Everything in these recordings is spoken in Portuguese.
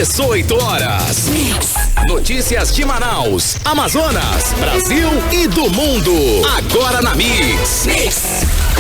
18 horas. Notícias de Manaus, Amazonas, Brasil e do mundo. Agora na Mix.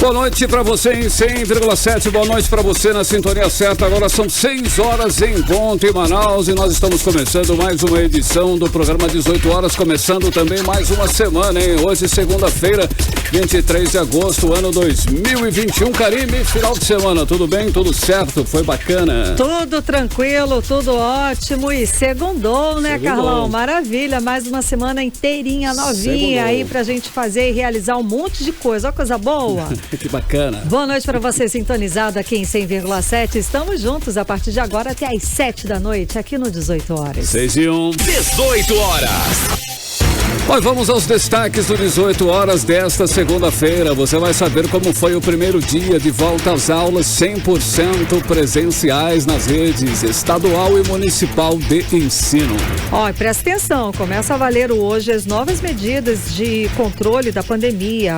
Boa noite pra você em 100,7. Boa noite pra você na sintonia certa. Agora são 6 horas em ponto em Manaus e nós estamos começando mais uma edição do programa 18 horas. Começando também mais uma semana, hein? Hoje, segunda-feira, 23 de agosto, ano 2021. Karime, final de semana, tudo bem? Tudo certo? Foi bacana? Tudo tranquilo, tudo ótimo e segundou, né, Carlão? Maravilha, mais uma semana inteirinha, novinha aí pra gente fazer e realizar um monte de coisa. Olha coisa boa. Que bacana. Boa noite pra você sintonizado aqui em 100,7. Estamos juntos a partir de agora até às 7 da noite aqui no 18 horas. 6 e 1. 18 horas. Nós vamos aos destaques do 18 horas desta segunda-feira. Você vai saber como foi o primeiro dia de volta às aulas 100% presenciais nas redes estadual e municipal de ensino. Ó, presta atenção, começa a valer hoje as novas medidas de controle da pandemia.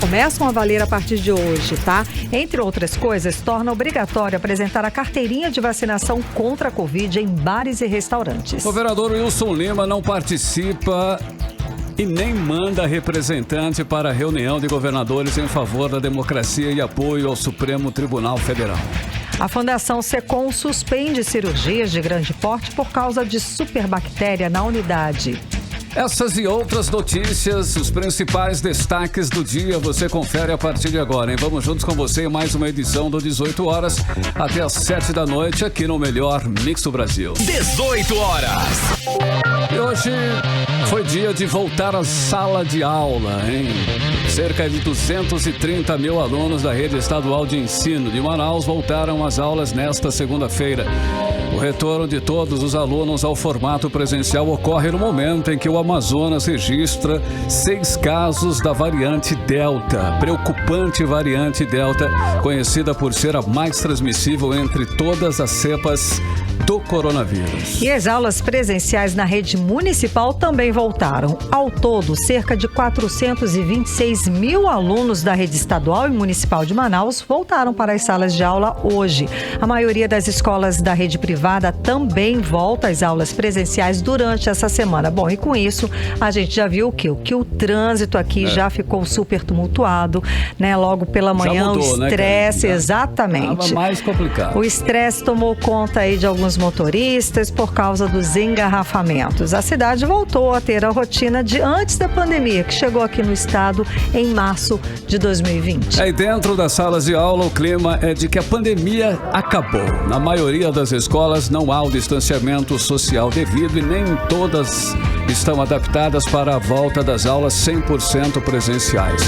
Começam a valer a partir de hoje, tá? Entre outras coisas, torna obrigatório apresentar a carteirinha de vacinação contra a Covid em bares e restaurantes. O vereador Wilson Lima não participa e nem manda representante para a reunião de governadores em favor da democracia e apoio ao Supremo Tribunal Federal. A Fundação Secom suspende cirurgias de grande porte por causa de superbactéria na unidade. Essas e outras notícias, os principais destaques do dia, você confere a partir de agora, hein? Vamos juntos com você em mais uma edição do 18 horas, até às 7 da noite, aqui no melhor Mix do Brasil. 18 horas. E hoje foi dia de voltar à sala de aula, hein? Cerca de 230 mil alunos da rede estadual de ensino de Manaus voltaram às aulas nesta segunda-feira. O retorno de todos os alunos ao formato presencial ocorre no momento em que o Amazonas registra 6 casos da variante Delta, preocupante variante Delta, conhecida por ser a mais transmissível entre todas as cepas do coronavírus. E as aulas presenciais na rede municipal também voltaram. Ao todo, cerca de 426 mil alunos da rede estadual e municipal de Manaus voltaram para as salas de aula hoje. A maioria das escolas da rede privada também volta às aulas presenciais durante essa semana. Bom, e com isso, a gente já viu que o trânsito aqui já ficou super tumultuado, né? Logo pela manhã, mudou, o estresse, né, exatamente. Estava mais complicado. O estresse tomou conta aí de alguns motoristas por causa dos engarrafamentos. A cidade voltou a ter a rotina de antes da pandemia, que chegou aqui no estado em março de 2020. Aí dentro das salas de aula, o clima é de que a pandemia acabou. Na maioria das escolas não há o distanciamento social devido e nem todas estão adaptadas para a volta das aulas 100% presenciais.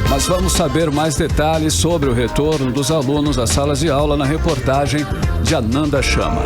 Mas vamos saber mais detalhes sobre o retorno dos alunos às salas de aula na reportagem de Ananda Chama.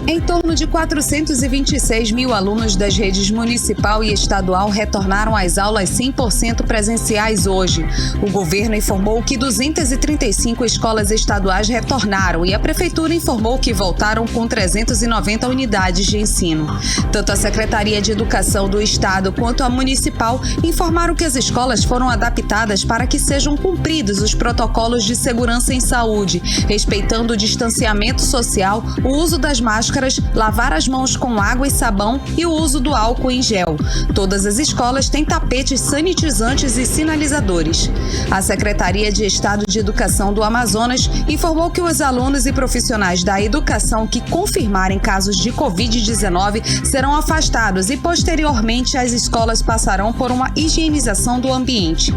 Em torno de 426 mil alunos das redes municipal e estadual retornaram às aulas 100% presenciais hoje. O governo informou que 235 escolas estaduais retornaram e a prefeitura informou que voltaram com 390 unidades de ensino. Tanto a Secretaria de Educação do Estado quanto a municipal informaram que as escolas foram adaptadas para que sejam cumpridos os protocolos de segurança em saúde, respeitando o distanciamento social, o uso das máscaras, lavar as mãos com água e sabão e o uso do álcool em gel. Todas as escolas têm tapetes sanitizantes e sinalizadores. A Secretaria de Estado de Educação do Amazonas informou que os alunos e profissionais da educação que confirmarem casos de Covid-19 serão afastados e, posteriormente, as escolas passarão por uma higienização do ambiente.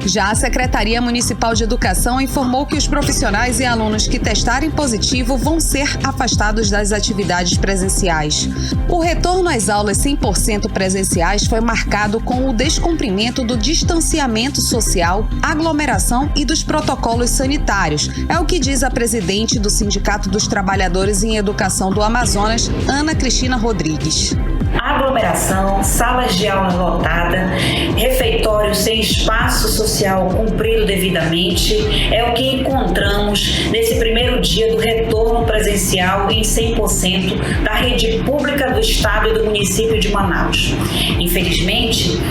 Já a Secretaria Municipal de Educação informou que os profissionais e alunos que testarem positivo vão ser afastados das atividades presenciais. O retorno às aulas 100% presenciais foi marcado com o descumprimento do distanciamento social, aglomeração e dos protocolos sanitários. É o que diz a presidente do Sindicato dos Trabalhadores em Educação do Amazonas, Ana Cristina Rodrigues. Aglomeração, salas de aula lotada, refeitório sem espaço social cumprido devidamente é o que encontramos nesse primeiro dia do retorno presencial em 100% da rede pública do Estado e do município de Manaus. Infelizmente,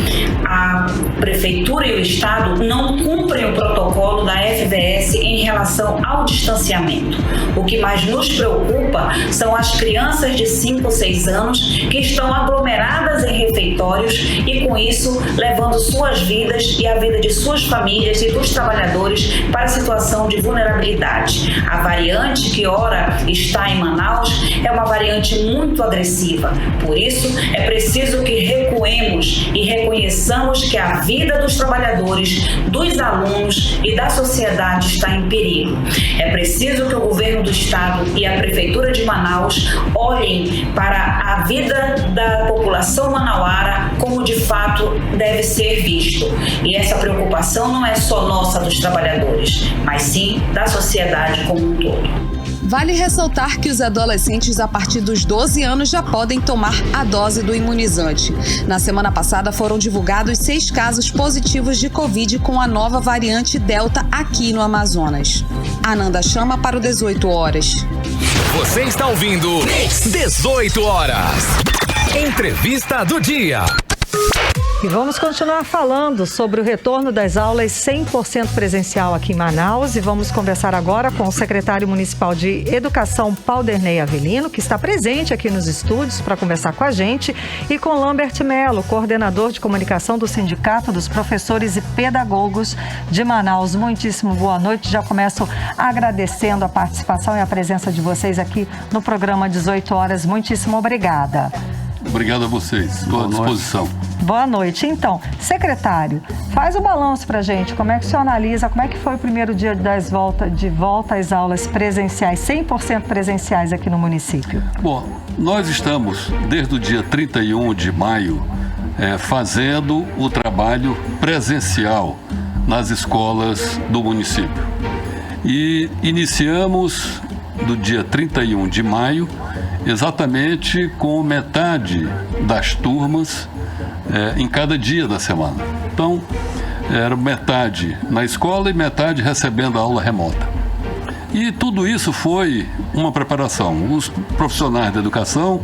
a Prefeitura e o Estado não cumprem o protocolo da FVS em relação ao distanciamento. O que mais nos preocupa são as crianças de 5 ou 6 anos que estão aglomeradas em refeitórios e, com isso, levando suas vidas e a vida de suas famílias e dos trabalhadores para a situação de vulnerabilidade. A variante que ora está em Manaus é uma variante muito agressiva. Por isso, é preciso que recuemos e reconheçamos que a vida dos trabalhadores, dos alunos e da sociedade está em perigo. É preciso que o governo do Estado e a Prefeitura de Manaus olhem para a vida da população manauara como de fato deve ser visto. E essa preocupação não é só nossa dos trabalhadores, mas sim da sociedade como um todo. Vale ressaltar que os adolescentes a partir dos 12 anos já podem tomar a dose do imunizante. Na semana passada foram divulgados 6 casos positivos de Covid com a nova variante Delta aqui no Amazonas. Ananda chama para o 18 horas. Você está ouvindo 18 horas. Entrevista do dia. E vamos continuar falando sobre o retorno das aulas 100% presencial aqui em Manaus e vamos conversar agora com o secretário municipal de Educação, Paulderney Avelino, que está presente aqui nos estúdios para conversar com a gente, e com Lambert Melo, coordenador de comunicação do Sindicato dos Professores e Pedagogos de Manaus. Muitíssimo boa noite. Já começo agradecendo a participação e a presença de vocês aqui no programa 18 horas. Muitíssimo obrigada. Obrigado a vocês. Estou à disposição. Boa noite. Então, secretário, faz o balanço para a gente. Como é que o senhor analisa, como é que foi o primeiro dia de volta às aulas presenciais, 100% presenciais aqui no município? Bom, nós estamos, desde o dia 31 de maio, fazendo o trabalho presencial nas escolas do município. E iniciamos do dia 31 de maio, exatamente com metade das turmas em cada dia da semana. Então, era metade na escola e metade recebendo a aula remota. E tudo isso foi uma preparação. Os profissionais da educação,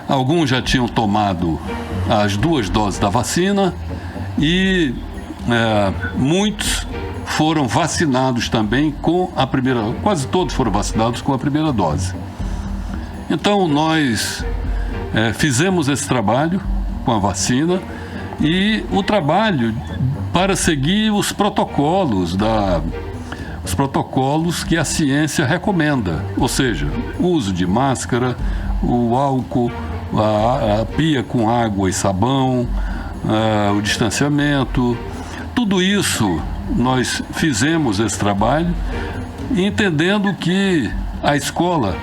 alguns já tinham tomado as 2 doses da vacina e muitos foram vacinados também com a primeira, quase todos foram vacinados com a primeira dose. Então, nós fizemos esse trabalho com a vacina e o trabalho para seguir os protocolos que a ciência recomenda, ou seja, o uso de máscara, o álcool, a pia com água e sabão, o distanciamento, tudo isso nós fizemos esse trabalho, entendendo que a escola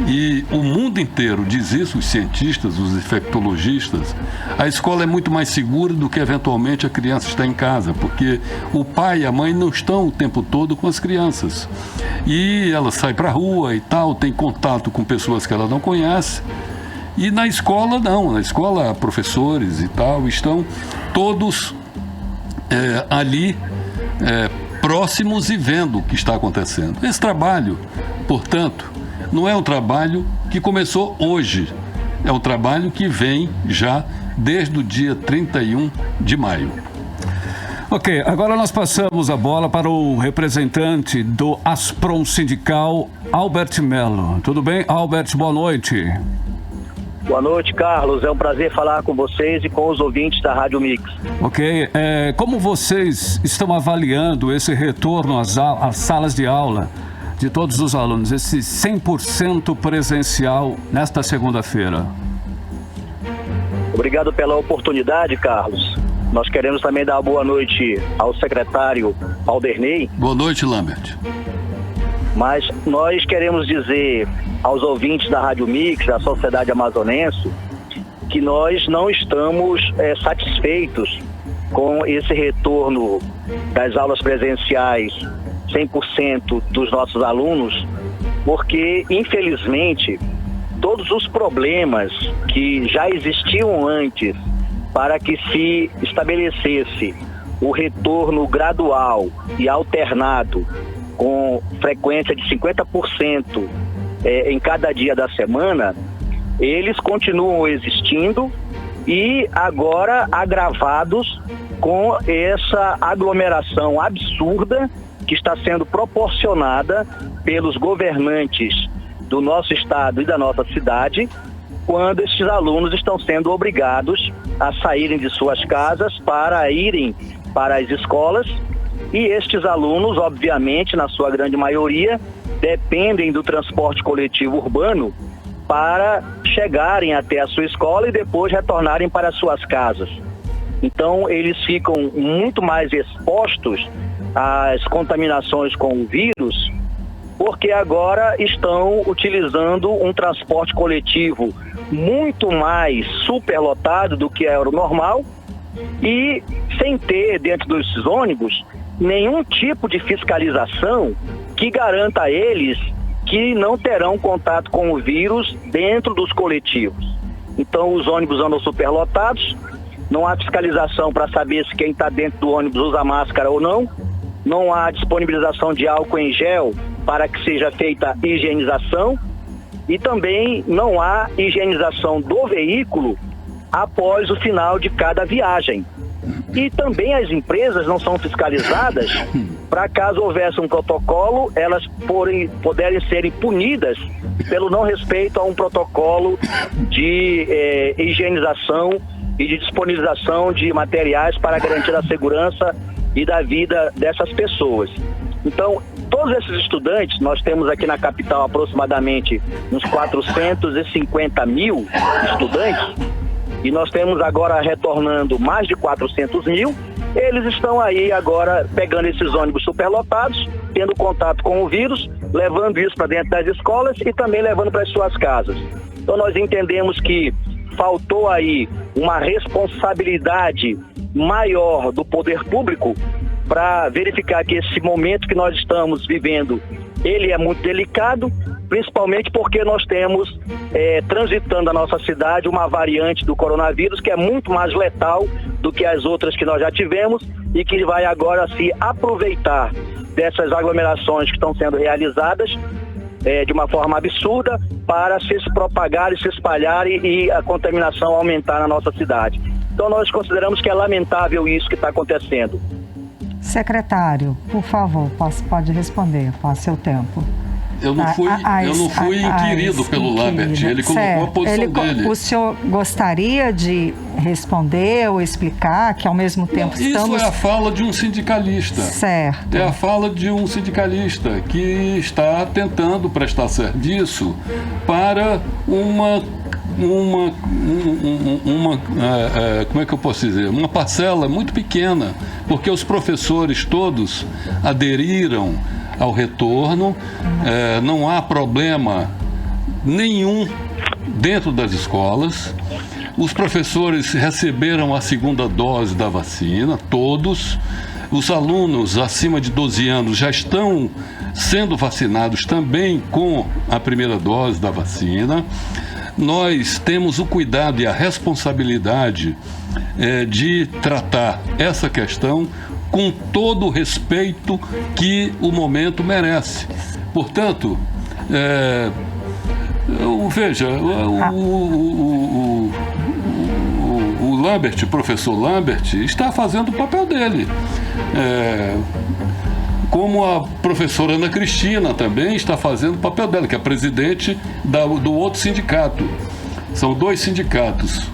e o mundo inteiro diz isso, os cientistas, os infectologistas, a escola é muito mais segura do que eventualmente a criança está em casa, porque o pai e a mãe não estão o tempo todo com as crianças. E ela sai para a rua e tal, tem contato com pessoas que ela não conhece. E na escola não, na escola professores e tal estão todos ali próximos e vendo o que está acontecendo. Esse trabalho, portanto, não é um trabalho que começou hoje, é um trabalho que vem já desde o dia 31 de maio. Ok, agora nós passamos a bola para o representante do Asprom Sindical, Albert Melo. Tudo bem, Albert? Boa noite. Boa noite, Carlos. É um prazer falar com vocês e com os ouvintes da Rádio Mix. Ok, como vocês estão avaliando esse retorno às salas de aula de todos os alunos, esse 100% presencial nesta segunda-feira? Obrigado pela oportunidade, Carlos. Nós queremos também dar boa noite ao secretário Paulderney. Boa noite, Lambert. Mas nós queremos dizer aos ouvintes da Rádio Mix, da sociedade amazonense, que nós não estamos satisfeitos com esse retorno das aulas presenciais 100% dos nossos alunos, porque, infelizmente, todos os problemas que já existiam antes para que se estabelecesse o retorno gradual e alternado com frequência de 50% em cada dia da semana, eles continuam existindo e agora agravados com essa aglomeração absurda que está sendo proporcionada pelos governantes do nosso estado e da nossa cidade, quando estes alunos estão sendo obrigados a saírem de suas casas para irem para as escolas. E estes alunos, obviamente, na sua grande maioria, dependem do transporte coletivo urbano para chegarem até a sua escola e depois retornarem para suas casas. Então, eles ficam muito mais expostos às contaminações com o vírus, porque agora estão utilizando um transporte coletivo muito mais superlotado do que era o normal e sem ter dentro desses ônibus nenhum tipo de fiscalização que garanta a eles que não terão contato com o vírus dentro dos coletivos. Então os ônibus andam superlotados, não há fiscalização para saber se quem está dentro do ônibus usa máscara ou não, não há disponibilização de álcool em gel para que seja feita a higienização e também não há higienização do veículo após o final de cada viagem. E também as empresas não são fiscalizadas para caso houvesse um protocolo, elas poderem serem punidas pelo não respeito a um protocolo de higienização e de disponibilização de materiais para garantir a segurança e da vida dessas pessoas. Então, todos esses estudantes, nós temos aqui na capital aproximadamente uns 450 mil estudantes, e nós temos agora retornando mais de 400 mil, eles estão aí agora pegando esses ônibus superlotados, tendo contato com o vírus, levando isso para dentro das escolas e também levando para as suas casas. Então nós entendemos que faltou aí uma responsabilidade maior do poder público para verificar que esse momento que nós estamos vivendo, ele é muito delicado, principalmente porque nós temos transitando a nossa cidade uma variante do coronavírus que é muito mais letal do que as outras que nós já tivemos e que vai agora se aproveitar dessas aglomerações que estão sendo realizadas de uma forma absurda para se propagar e se espalhar e a contaminação aumentar na nossa cidade. Então nós consideramos que é lamentável isso que está acontecendo. Secretário, por favor, pode responder, passe seu tempo. Eu não fui inquirido pelo Lambert, ele colocou a posição dele. O senhor gostaria de responder ou explicar que ao mesmo tempo Isso é a fala de um sindicalista. Certo. É a fala de um sindicalista que está tentando prestar serviço para como é que eu posso dizer? Uma parcela muito pequena, porque os professores todos aderiram ao retorno, não há problema nenhum dentro das escolas. Os professores receberam a segunda dose da vacina, todos. Os alunos acima de 12 anos já estão sendo vacinados também com a primeira dose da vacina. Nós temos o cuidado e a responsabilidade de tratar essa questão com todo o respeito que o momento merece. Portanto, veja, o Lambert, o professor Lambert, está fazendo o papel dele. Como a professora Ana Cristina também está fazendo o papel dela, que é presidente do outro sindicato. São dois sindicatos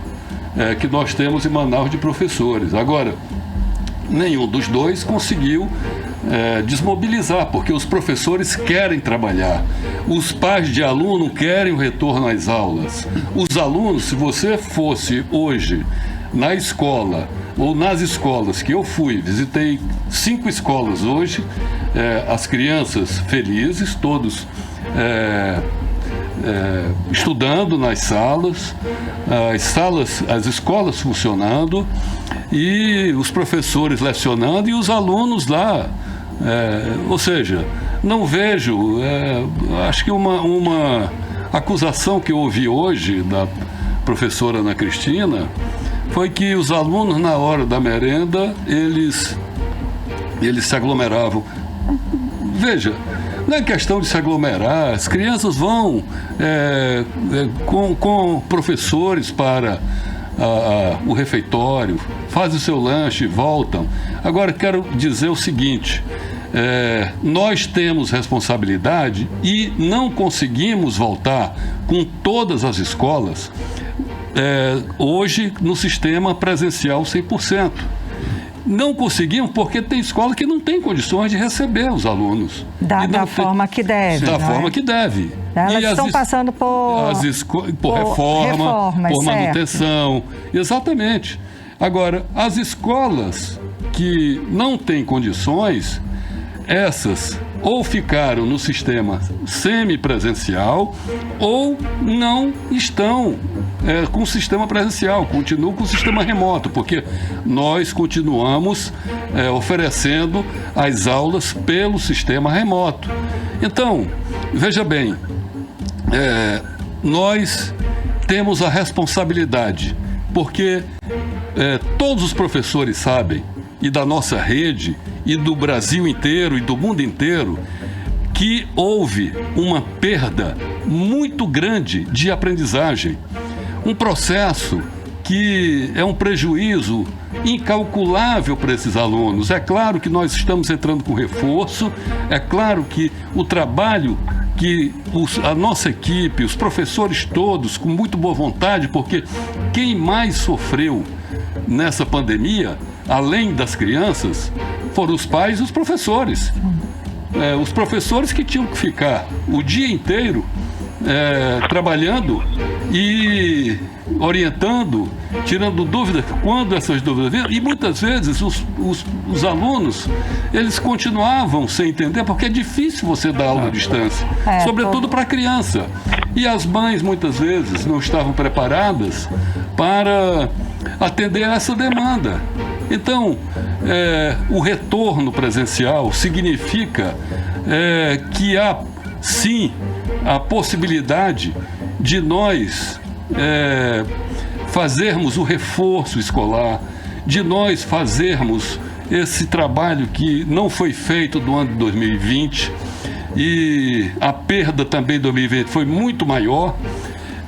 que nós temos em Manaus de professores. Agora, nenhum dos dois conseguiu desmobilizar, porque os professores querem trabalhar. Os pais de aluno querem o retorno às aulas. Os alunos, se você fosse hoje na escola ou nas escolas que eu fui, visitei 5 escolas hoje, as crianças felizes, todos estudando nas salas, as escolas funcionando e os professores lecionando e os alunos lá. Ou seja, não vejo, acho que uma acusação que eu ouvi hoje da professora Ana Cristina foi que os alunos, na hora da merenda, eles se aglomeravam. veja, não é questão de se aglomerar, as crianças vão com professores para o refeitório, fazem o seu lanche, voltam. Agora, quero dizer o seguinte, nós temos responsabilidade e não conseguimos voltar com todas as escolas hoje no sistema presencial 100%. Não conseguimos porque tem escola que não tem condições de receber os alunos. Da forma que deve. Da forma que deve. Elas estão passando por reforma, por manutenção. Exatamente. Agora, as escolas que não têm condições, essas ou ficaram no sistema semipresencial ou não estão com o sistema presencial, continuam com o sistema remoto, porque nós continuamos oferecendo as aulas pelo sistema remoto. Então, veja bem, nós temos a responsabilidade, porque todos os professores sabem, e da nossa rede, e do Brasil inteiro, e do mundo inteiro, que houve uma perda muito grande de aprendizagem. Um processo que é um prejuízo incalculável para esses alunos. É claro que nós estamos entrando com reforço, é claro que o trabalho que a nossa equipe, os professores todos, com muito boa vontade, porque quem mais sofreu nessa pandemia, além das crianças, foram os pais e os professores. Os professores que tinham que ficar o dia inteiro trabalhando e orientando, tirando dúvidas quando essas dúvidas vinham, e muitas vezes os alunos, eles continuavam sem entender, porque é difícil você dar aula à distância, sobretudo para a criança. E as mães, muitas vezes, não estavam preparadas para atender a essa demanda. Então, o retorno presencial significa que há, sim, a possibilidade de nós fazermos o reforço escolar, de nós fazermos esse trabalho que não foi feito no ano de 2020, e a perda também em 2020 foi muito maior.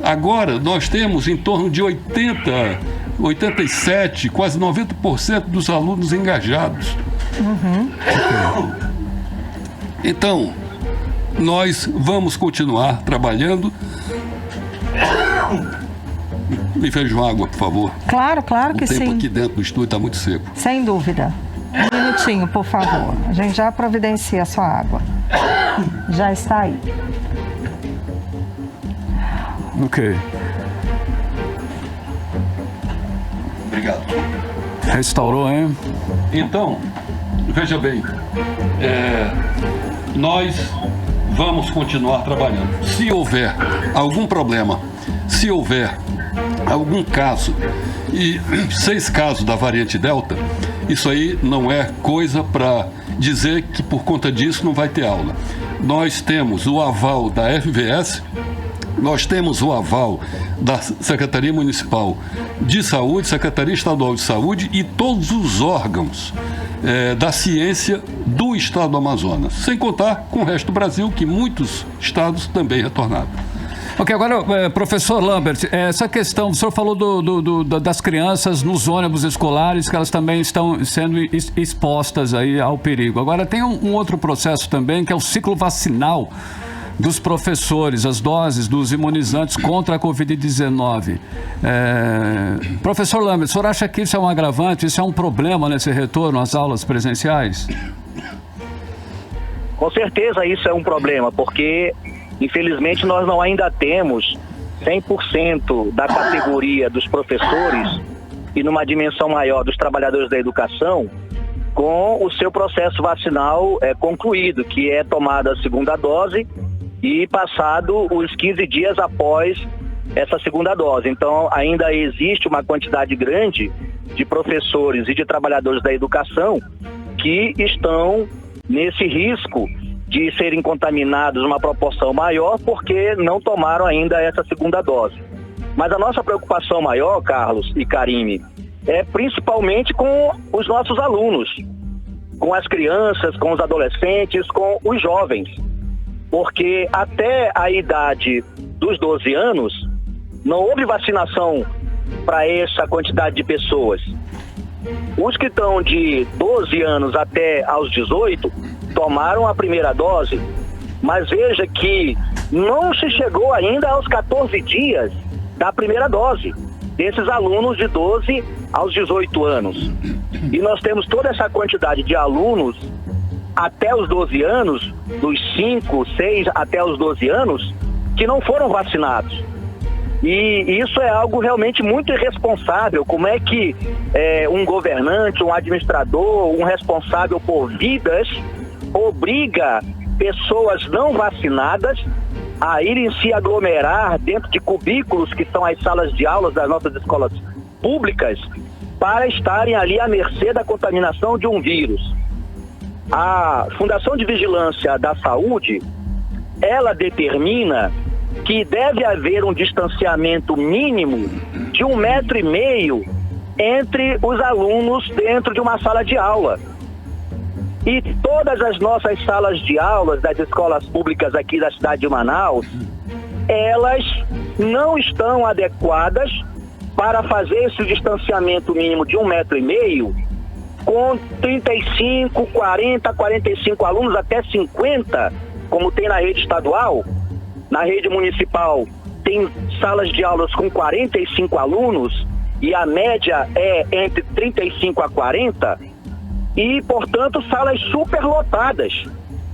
Agora nós temos em torno de 87, quase 90% dos alunos engajados. Então, nós vamos continuar trabalhando. Me veja uma água, por favor. Claro que sim. O tempo aqui dentro do estúdio está muito seco. Sem dúvida. Um minutinho, por favor. A gente já providencia a sua água. Já está aí. Ok. Obrigado. Restaurou, hein? Então, veja bem, nós vamos continuar trabalhando. Se houver algum problema, se houver algum caso, e 6 casos da variante Delta, isso aí não é coisa para dizer que por conta disso não vai ter aula. Nós temos o aval da FVS, nós temos o aval da Secretaria Municipal de Saúde, Secretaria Estadual de Saúde e todos os órgãos da ciência do estado do Amazonas, sem contar com o resto do Brasil, que muitos estados também retornaram. Ok, agora, professor Lambert, essa questão, o senhor falou das crianças nos ônibus escolares, que elas também estão sendo expostas aí ao perigo. Agora, tem um outro processo também, que é o ciclo vacinal dos professores, as doses dos imunizantes contra a Covid-19. Professor Lambert, o senhor acha que isso é um agravante, isso é um problema nesse retorno às aulas presenciais? Com certeza isso é um problema, porque infelizmente nós não ainda temos 100% da categoria dos professores e numa dimensão maior dos trabalhadores da educação com o seu processo vacinal concluído, que é tomada a segunda dose e passado os 15 dias após essa segunda dose. Então, ainda existe uma quantidade grande de professores e de trabalhadores da educação que estão nesse risco de serem contaminados numa proporção maior porque não tomaram ainda essa segunda dose. Mas a nossa preocupação maior, Carlos e Karime, é principalmente com os nossos alunos. com as crianças, com os adolescentes, com os jovens. Porque até a idade dos 12 anos, não houve vacinação para essa quantidade de pessoas. Os que estão de 12 anos até aos 18 tomaram a primeira dose, mas veja que não se chegou ainda aos 14 dias da primeira dose desses alunos de 12 aos 18 anos. E nós temos toda essa quantidade de alunos até os 12 anos, dos 5, 6 até os 12 anos, que não foram vacinados. E isso é algo realmente muito irresponsável. Como é que um governante, um administrador, um responsável por vidas obriga pessoas não vacinadas a irem se aglomerar dentro de cubículos que são as salas de aulas das nossas escolas públicas para estarem ali à mercê da contaminação de um vírus? A Fundação de Vigilância da Saúde, ela determina que deve haver um distanciamento mínimo de 1,5 metro entre os alunos dentro de uma sala de aula. E todas as nossas salas de aulas das escolas públicas aqui da cidade de Manaus, elas não estão adequadas para fazer esse distanciamento mínimo de 1,5 metro com 35, 40, 45 alunos, até 50, como tem na rede estadual. Na rede municipal tem salas de aulas com 45 alunos e a média é entre 35 a 40 e, portanto, salas superlotadas.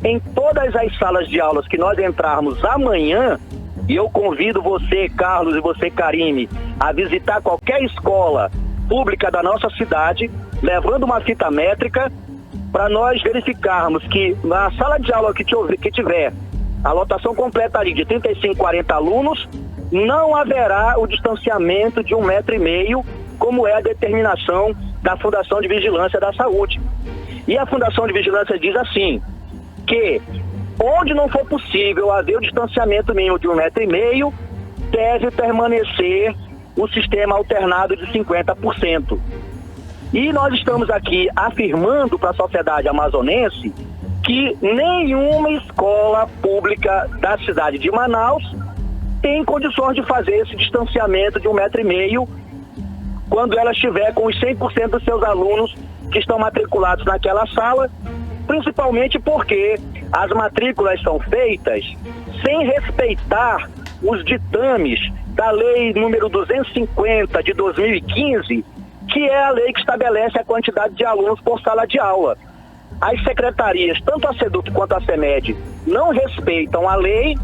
Em todas as salas de aulas que nós entrarmos amanhã, e eu convido você, Carlos, e você, Karine, a visitar qualquer escola pública da nossa cidade, levando uma fita métrica, para nós verificarmos que na sala de aula que tiver a lotação completa ali de 35, 40 alunos, não haverá o distanciamento de 1,5 metro, como é a determinação da Fundação de Vigilância da Saúde. E a Fundação de Vigilância diz assim, que onde não for possível haver o distanciamento mínimo de 1,5 metro, deve permanecer o sistema alternado de 50%. E nós estamos aqui afirmando para a sociedade amazonense que nenhuma escola pública da cidade de Manaus tem condições de fazer esse distanciamento de 1,5 metro quando ela estiver com os 100% dos seus alunos que estão matriculados naquela sala, principalmente porque as matrículas são feitas sem respeitar os ditames da Lei número 250 de 2015, que é a lei que estabelece a quantidade de alunos por sala de aula. As secretarias, tanto a SEDUC quanto a CEMED, não respeitam a lei,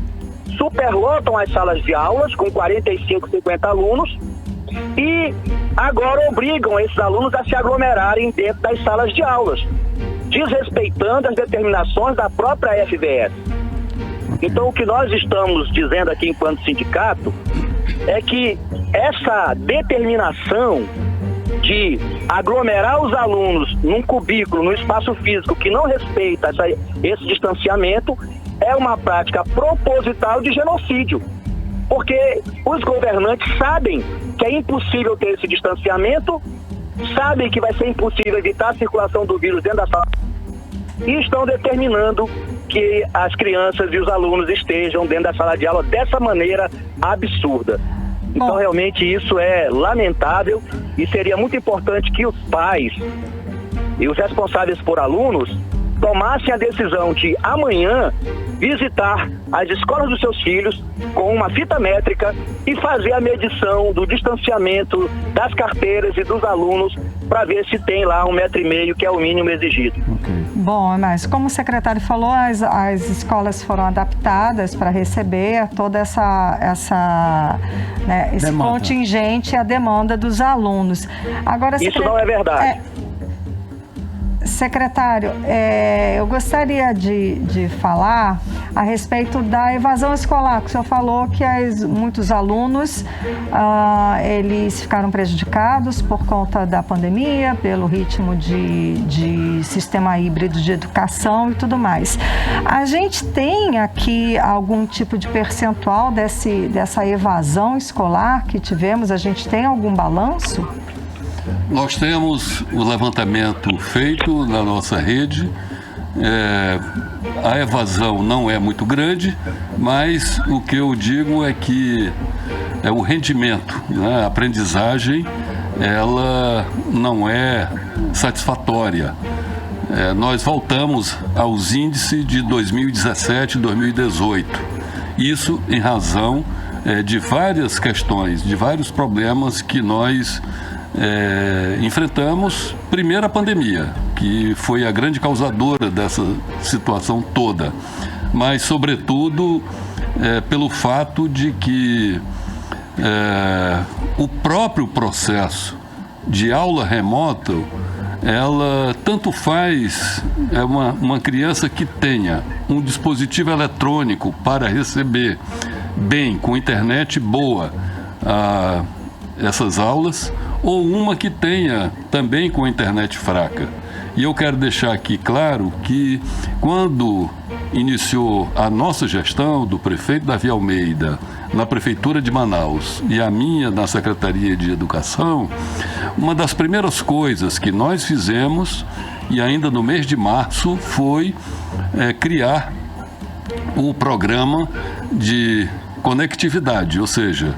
superlotam as salas de aulas com 45, 50 alunos e agora obrigam esses alunos a se aglomerarem dentro das salas de aulas, desrespeitando as determinações da própria FVS. Então, o que nós estamos dizendo aqui enquanto sindicato é que essa determinação de aglomerar os alunos num cubículo, num espaço físico que não respeita esse distanciamento, é uma prática proposital de genocídio. Porque os governantes sabem que é impossível ter esse distanciamento, sabem que vai ser impossível evitar a circulação do vírus dentro da sala e estão determinando que as crianças e os alunos estejam dentro da sala de aula dessa maneira absurda. Então, realmente, isso é lamentável e seria muito importante que os pais e os responsáveis por alunos tomassem a decisão de amanhã visitar as escolas dos seus filhos com uma fita métrica e fazer a medição do distanciamento das carteiras e dos alunos para ver se tem lá 1,5 metro, que é o mínimo exigido. Bom, mas como o secretário falou, as escolas foram adaptadas para receber toda esse contingente, a demanda dos alunos. Agora, isso não é verdade. Secretário, eu gostaria de falar a respeito da evasão escolar, que o senhor falou que muitos alunos eles ficaram prejudicados por conta da pandemia, pelo ritmo de sistema híbrido de educação e tudo mais. A gente tem aqui algum tipo de percentual dessa evasão escolar que tivemos? A gente tem algum balanço? Nós temos o levantamento feito na nossa rede. A evasão não é muito grande, mas o que eu digo é que o rendimento, né, a aprendizagem, ela não é satisfatória. Nós voltamos aos índices de 2017 e 2018. Isso em razão de várias questões, de vários problemas que nós enfrentamos. Primeiro, a pandemia, que foi a grande causadora dessa situação toda, mas sobretudo pelo fato de que o próprio processo de aula remota, ela tanto faz uma criança que tenha um dispositivo eletrônico para receber bem, com internet boa, essas aulas, ou uma que tenha também com internet fraca. E eu quero deixar aqui claro que quando iniciou a nossa gestão do prefeito Davi Almeida na Prefeitura de Manaus e a minha na Secretaria de Educação, uma das primeiras coisas que nós fizemos, e ainda no mês de março, foi criar o programa de conectividade, ou seja,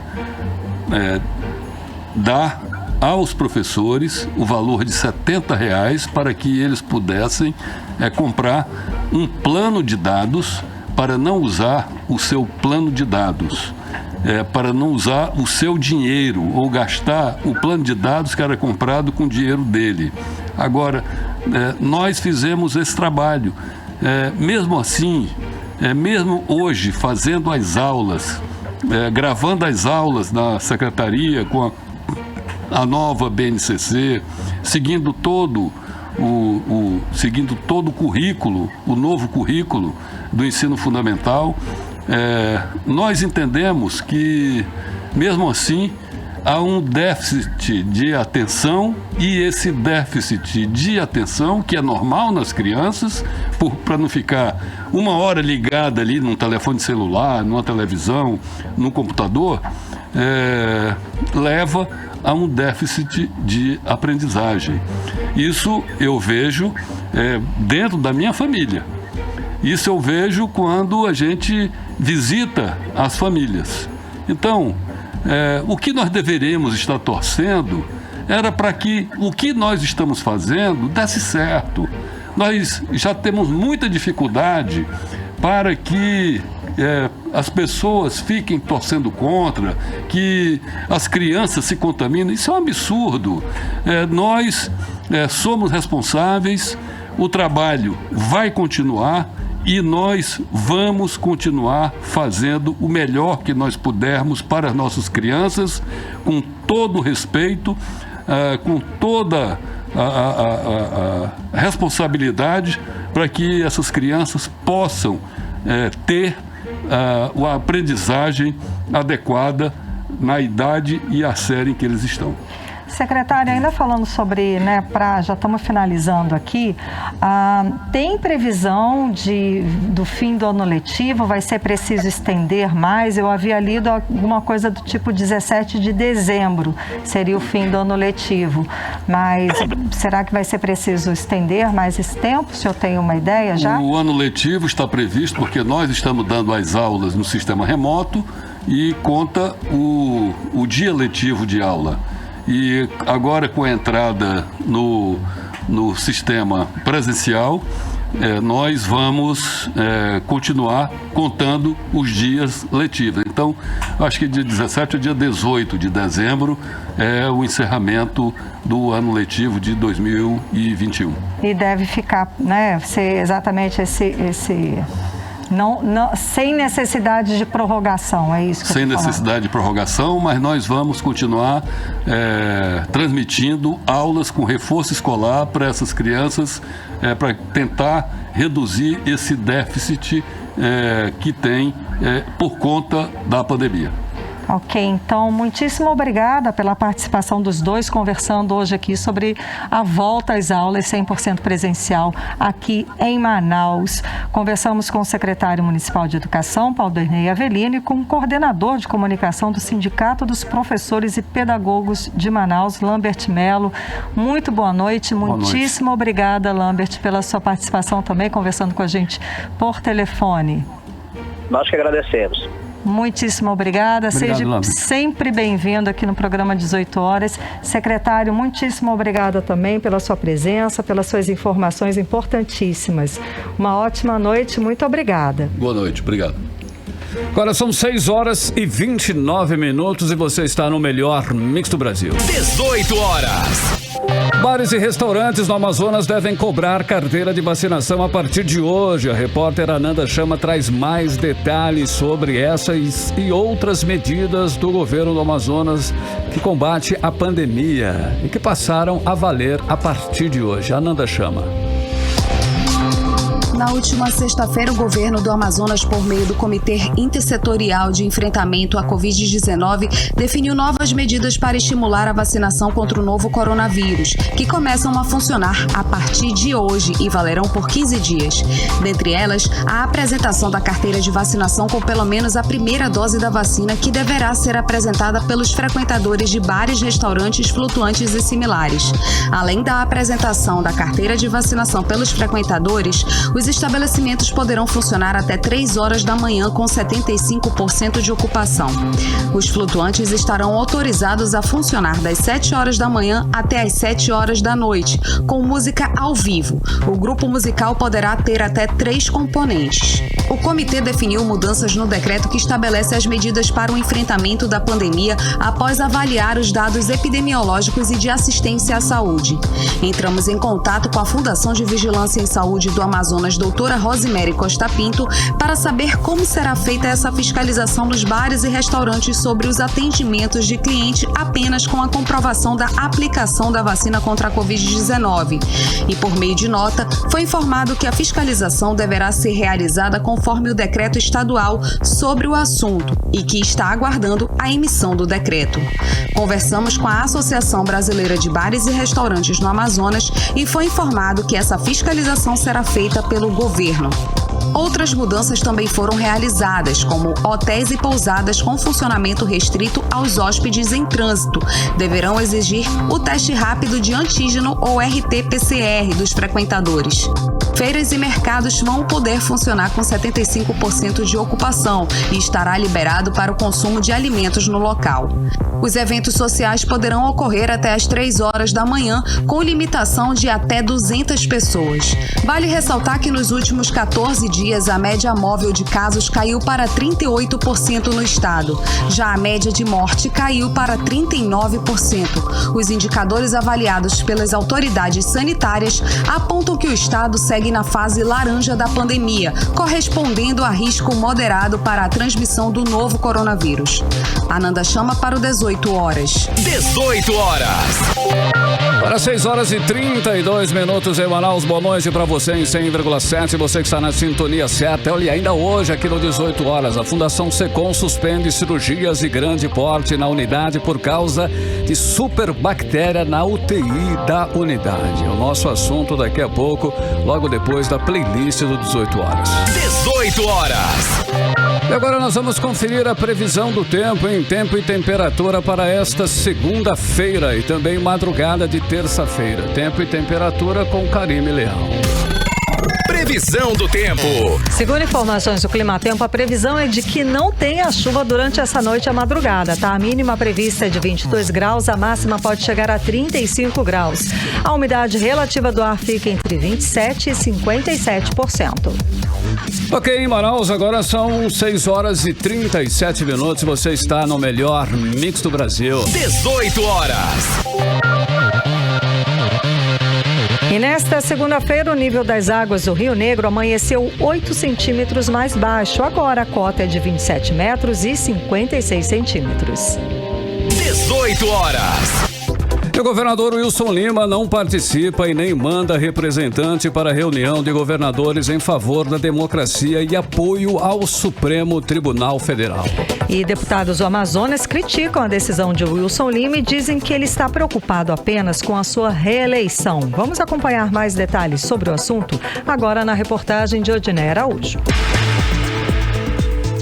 dar aos professores o valor de R$70 para que eles pudessem comprar um plano de dados para não usar o seu plano de dados, para não usar o seu dinheiro ou gastar o plano de dados que era comprado com o dinheiro dele. Agora, nós fizemos esse trabalho. Mesmo assim, mesmo hoje fazendo as aulas, gravando as aulas na secretaria com a nova BNCC, seguindo todo o currículo, o novo currículo do ensino fundamental, nós entendemos que, mesmo assim, há um déficit de atenção, e esse déficit de atenção, que é normal nas crianças, para não ficar uma hora ligada ali num telefone celular, numa televisão, num computador, leva a um déficit de aprendizagem. Isso eu vejo dentro da minha família. Isso eu vejo quando a gente visita as famílias. Então, o que nós deveríamos estar torcendo era para que o que nós estamos fazendo desse certo. Nós já temos muita dificuldade para que as pessoas fiquem torcendo contra, que as crianças se contaminem. Isso é um absurdo. Nós somos responsáveis, o trabalho vai continuar e nós vamos continuar fazendo o melhor que nós pudermos para as nossas crianças, com todo o respeito, com toda a responsabilidade, para que essas crianças possam ter a aprendizagem adequada na idade e a série em que eles estão. Secretário, ainda falando sobre, já estamos finalizando aqui, tem previsão do fim do ano letivo? Vai ser preciso estender mais? Eu havia lido alguma coisa do tipo 17 de dezembro seria o fim do ano letivo, mas será que vai ser preciso estender mais esse tempo? O senhor tem uma ideia já? O ano letivo está previsto porque nós estamos dando as aulas no sistema remoto e conta o dia letivo de aula. E agora, com a entrada no sistema presencial, nós vamos continuar contando os dias letivos. Então, acho que dia 17 a dia 18 de dezembro é o encerramento do ano letivo de 2021. E deve ficar, ser exatamente esse Não, sem necessidade de prorrogação, é isso que Sem necessidade de prorrogação, mas nós vamos continuar transmitindo aulas com reforço escolar para essas crianças, para tentar reduzir esse déficit que tem por conta da pandemia. Ok, então, muitíssimo obrigada pela participação dos dois, conversando hoje aqui sobre a volta às aulas 100% presencial aqui em Manaus. Conversamos com o secretário municipal de Educação, Paulderney Avelino, e com o coordenador de comunicação do Sindicato dos Professores e Pedagogos de Manaus, Lambert Melo. Muito boa noite, muitíssimo obrigada, Lambert, pela sua participação também, conversando com a gente por telefone. Nós que agradecemos. Muitíssimo obrigada. Seja Lambert. sempre bem-vindo aqui no programa 18 horas. Secretário, muitíssimo obrigada também pela sua presença, pelas suas informações importantíssimas. Uma ótima noite, muito obrigada. Boa noite, obrigado. Agora são 6 horas e 29 minutos e você está no melhor mix do Brasil. 18 horas. Bares e restaurantes no Amazonas devem cobrar carteira de vacinação a partir de hoje. A repórter Ananda Chama traz mais detalhes sobre essas e outras medidas do governo do Amazonas que combate a pandemia e que passaram a valer a partir de hoje. Ananda Chama. Na última sexta-feira, o governo do Amazonas, por meio do Comitê Intersetorial de Enfrentamento à Covid-19, definiu novas medidas para estimular a vacinação contra o novo coronavírus, que começam a funcionar a partir de hoje e valerão por 15 dias. Dentre elas, a apresentação da carteira de vacinação com pelo menos a primeira dose da vacina, que deverá ser apresentada pelos frequentadores de bares, restaurantes, flutuantes e similares. Além da apresentação da carteira de vacinação pelos frequentadores, os estabelecimentos poderão funcionar até 3 horas da manhã com 75% de ocupação. Os flutuantes estarão autorizados a funcionar das 7 horas da manhã até as 7 horas da noite, com música ao vivo. O grupo musical poderá ter até 3 componentes. O comitê definiu mudanças no decreto que estabelece as medidas para o enfrentamento da pandemia após avaliar os dados epidemiológicos e de assistência à saúde. Entramos em contato com a Fundação de Vigilância em Saúde do Amazonas, doutora Rosemary Costa Pinto, para saber como será feita essa fiscalização nos bares e restaurantes sobre os atendimentos de cliente apenas com a comprovação da aplicação da vacina contra a Covid-19. E por meio de nota, foi informado que a fiscalização deverá ser realizada conforme o decreto estadual sobre o assunto e que está aguardando a emissão do decreto. Conversamos com a Associação Brasileira de Bares e Restaurantes no Amazonas e foi informado que essa fiscalização será feita pelo governo. Outras mudanças também foram realizadas, como hotéis e pousadas com funcionamento restrito aos hóspedes em trânsito deverão exigir o teste rápido de antígeno ou RT-PCR dos frequentadores. Feiras e mercados vão poder funcionar com 75% de ocupação e estará liberado para o consumo de alimentos no local. Os eventos sociais poderão ocorrer até às 3 horas da manhã, com limitação de até 200 pessoas. Vale ressaltar que nos últimos 14 dias, a média móvel de casos caiu para 38% no estado. Já a média de morte caiu para 39%. Os indicadores avaliados pelas autoridades sanitárias apontam que o estado segue na fase laranja da pandemia, correspondendo a risco moderado para a transmissão do novo coronavírus. Ananda Chama para o 18 horas. 18 horas. Para 6 horas e 32 minutos em Manaus, boa noite para você em 100,7, você que está na sintonia certa. Olha, ainda hoje aqui no 18 horas, a Fundação Secom suspende cirurgias de grande porte na unidade por causa de superbactéria na UTI da unidade. O nosso assunto daqui a pouco, logo depois da playlist do 18 horas. 18 horas. E agora nós vamos conferir a previsão do tempo em tempo e temperatura para esta segunda-feira e também madrugada de terça-feira. Tempo e temperatura com Karime Leão. Previsão do tempo. Segundo informações do Climatempo, a previsão é de que não tenha chuva durante essa noite à madrugada, tá? A mínima prevista é de 22 graus, a máxima pode chegar a 35 graus. A umidade relativa do ar fica entre 27% e 57%. Ok, em Manaus, agora são 6 horas e 37 minutos. Você está no melhor mix do Brasil. 18 horas. E nesta segunda-feira, o nível das águas do Rio Negro amanheceu 8 centímetros mais baixo. Agora a cota é de 27 metros e 56 centímetros. 18 horas. O governador Wilson Lima não participa e nem manda representante para a reunião de governadores em favor da democracia e apoio ao Supremo Tribunal Federal. E deputados do Amazonas criticam a decisão de Wilson Lima e dizem que ele está preocupado apenas com a sua reeleição. Vamos acompanhar mais detalhes sobre o assunto agora na reportagem de Odinei Araújo.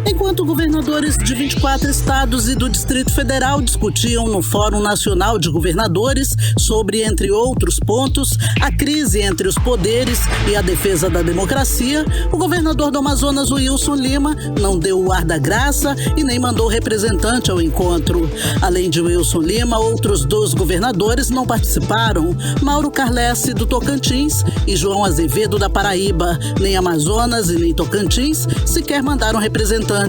Enquanto governadores de 24 estados e do Distrito Federal discutiam no Fórum Nacional de Governadores sobre, entre outros pontos, a crise entre os poderes e a defesa da democracia, o governador do Amazonas, Wilson Lima, não deu o ar da graça e nem mandou representante ao encontro. Além de Wilson Lima, outros 2 governadores não participaram: Mauro Carlesse, do Tocantins, e João Azevedo, da Paraíba. Nem Amazonas e nem Tocantins sequer mandaram representantes.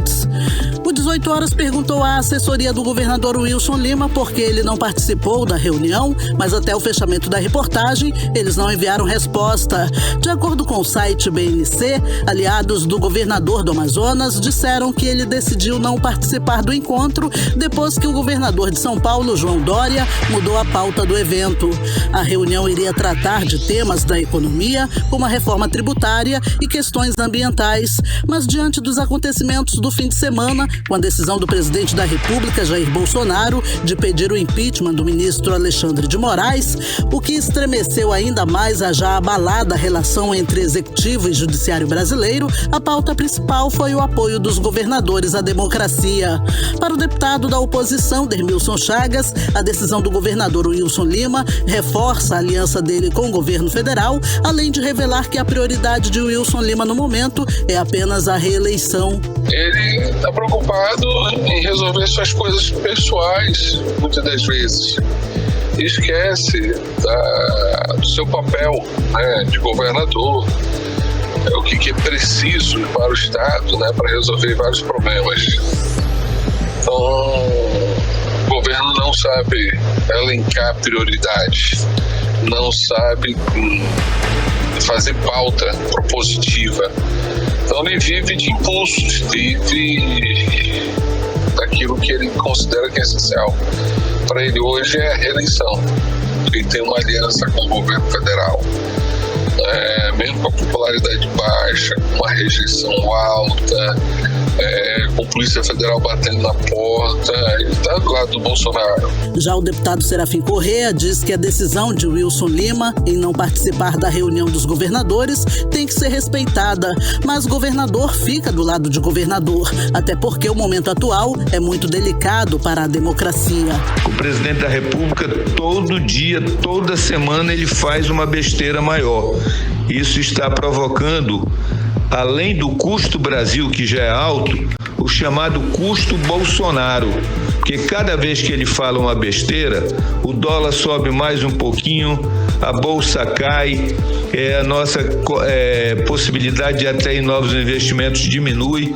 O 18 Horas perguntou à assessoria do governador Wilson Lima por que ele não participou da reunião, mas até o fechamento da reportagem, eles não enviaram resposta. De acordo com o site BNC, aliados do governador do Amazonas disseram que ele decidiu não participar do encontro depois que o governador de São Paulo, João Dória, mudou a pauta do evento. A reunião iria tratar de temas da economia, como a reforma tributária e questões ambientais, mas diante dos acontecimentos do fim de semana, com a decisão do presidente da República, Jair Bolsonaro, de pedir o impeachment do ministro Alexandre de Moraes, o que estremeceu ainda mais a já abalada relação entre executivo e judiciário brasileiro, a pauta principal foi o apoio dos governadores à democracia. Para o deputado da oposição, Dermilson Chagas, a decisão do governador Wilson Lima reforça a aliança dele com o governo federal, além de revelar que a prioridade de Wilson Lima no momento é apenas a reeleição. Ele está preocupado em resolver suas coisas pessoais, muitas das vezes. E esquece do seu papel, né, de governador, o que é preciso para o Estado, né, para resolver vários problemas. Então, o governo não sabe elencar prioridades, não sabe fazer pauta propositiva. Então ele vive de impulsos, vive daquilo que ele considera que é essencial. Para ele hoje é a reeleição. Ele tem uma aliança com o governo federal. Mesmo com a popularidade baixa, com uma rejeição alta, com a Polícia Federal batendo na porta, ele está do lado do Bolsonaro. Já o deputado Serafim Corrêa diz que a decisão de Wilson Lima em não participar da reunião dos governadores tem que ser respeitada, mas governador fica do lado de governador, até porque o momento atual é muito delicado para a democracia. O presidente da República, todo dia, toda semana, ele faz uma besteira maior. Isso está provocando, além do custo Brasil, que já é alto, o chamado custo Bolsonaro, porque cada vez que ele fala uma besteira, o dólar sobe mais um pouquinho, a bolsa cai, a nossa possibilidade de atrair novos investimentos diminui.